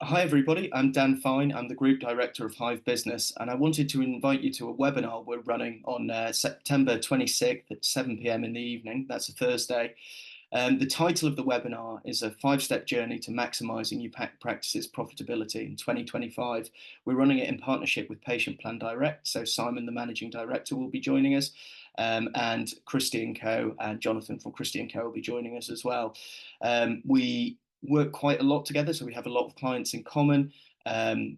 Hi, everybody. I'm Dan Fine. I'm the Group Director of Hive Business, and I wanted to invite you to a webinar we're running on September 26th at 7 p.m. in the evening. That's a Thursday. The title of the webinar is A Five-Step Journey to Maximising Your Practice's Profitability in 2025. We're running it in partnership with Patient Plan Direct. So Simon, the Managing Director, will be joining us, and Christie and Co. and Jonathan from Christie and Co. will be joining us as well. We work quite a lot together, so we have a lot of clients in common, and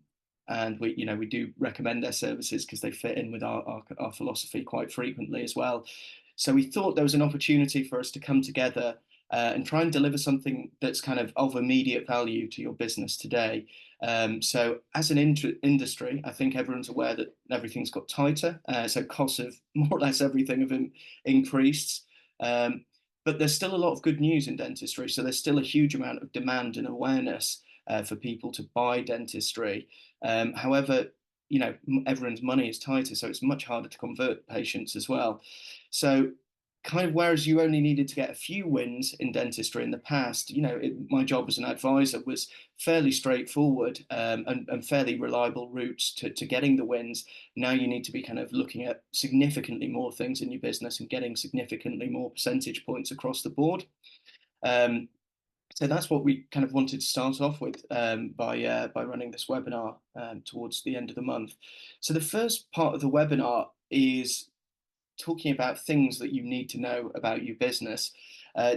we do recommend their services because they fit in with our philosophy quite frequently as well. So we thought there was an opportunity for us to come together and try and deliver something that's kind of immediate value to your business today. So as an industry, I think everyone's aware that everything's got tighter, so costs of more or less everything have increased. But there's still a lot of good news in dentistry. So there's still a huge amount of demand and awareness for people to buy dentistry. However, everyone's money is tighter, so it's much harder to convert patients as well. So kind of whereas you only needed to get a few wins in dentistry in the past, my job as an advisor was fairly straightforward, and fairly reliable routes to getting the wins. Now you need to be kind of looking at significantly more things in your business and getting significantly more percentage points across the board. So that's what we kind of wanted to start off with, by running this webinar towards the end of the month. So the first part of the webinar is talking about things that you need to know about your business.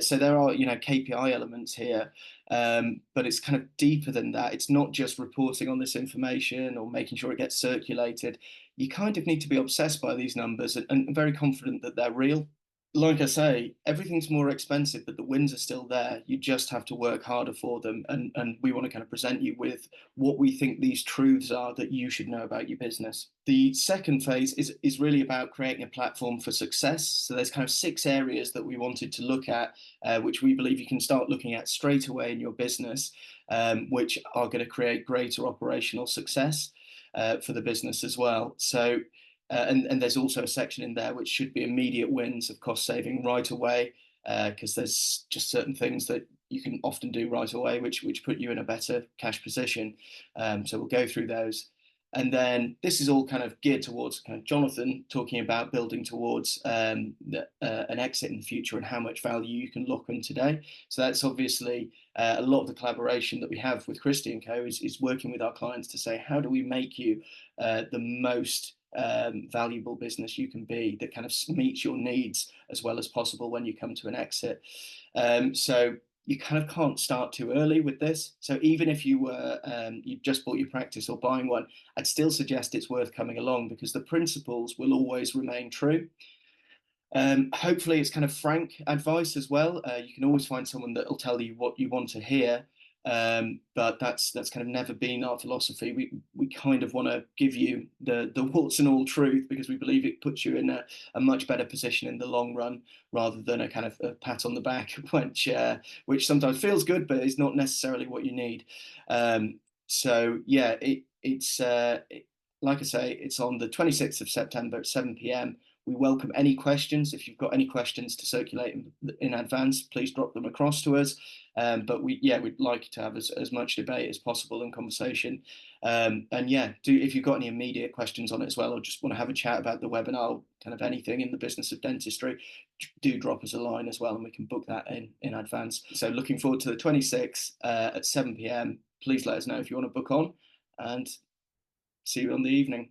So there are, KPI elements here, but it's kind of deeper than that. It's not just reporting on this information or making sure it gets circulated. You kind of need to be obsessed by these numbers and very confident that they're real. Like I say, everything's more expensive, but the wins are still there. You just have to work harder for them. And we want to kind of present you with what we think these truths are that you should know about your business. The second phase is really about creating a platform for success. So there's kind of 6 areas that we wanted to look at, which we believe you can start looking at straight away in your business, which are going to create greater operational success for the business as well. So and there's also a section in there which should be immediate wins of cost saving right away, because there's just certain things that you can often do right away, which put you in a better cash position. So we'll go through those. And then this is all kind of geared towards kind of Jonathan talking about building towards an exit in the future and how much value you can lock in today. So that's obviously a lot of the collaboration that we have with Christie and Co. is working with our clients to say, how do we make you the most valuable business you can be that kind of meets your needs as well as possible when you come to an exit. So you kind of can't start too early with this. So even if you just bought your practice or buying one, I'd still suggest it's worth coming along because the principles will always remain true. Hopefully it's kind of frank advice as well. You can always find someone that will tell you what you want to hear. But that's kind of never been our philosophy. We kind of want to give you the warts and all truth because we believe it puts you in a much better position in the long run rather than a kind of a pat on the back, which sometimes feels good but is not necessarily what you need. So yeah, it's like I say, it's on the 26th of September at 7 p.m. We welcome any questions. If you've got any questions to circulate in advance, please drop them across to us. But we'd like to have as much debate as possible and conversation. And yeah, if you've got any immediate questions on it as well, or just want to have a chat about the webinar, kind of anything in the business of dentistry, do drop us a line as well, and we can book that in advance. So looking forward to the 26th at 7 p.m. Please let us know if you want to book on, and see you on the evening.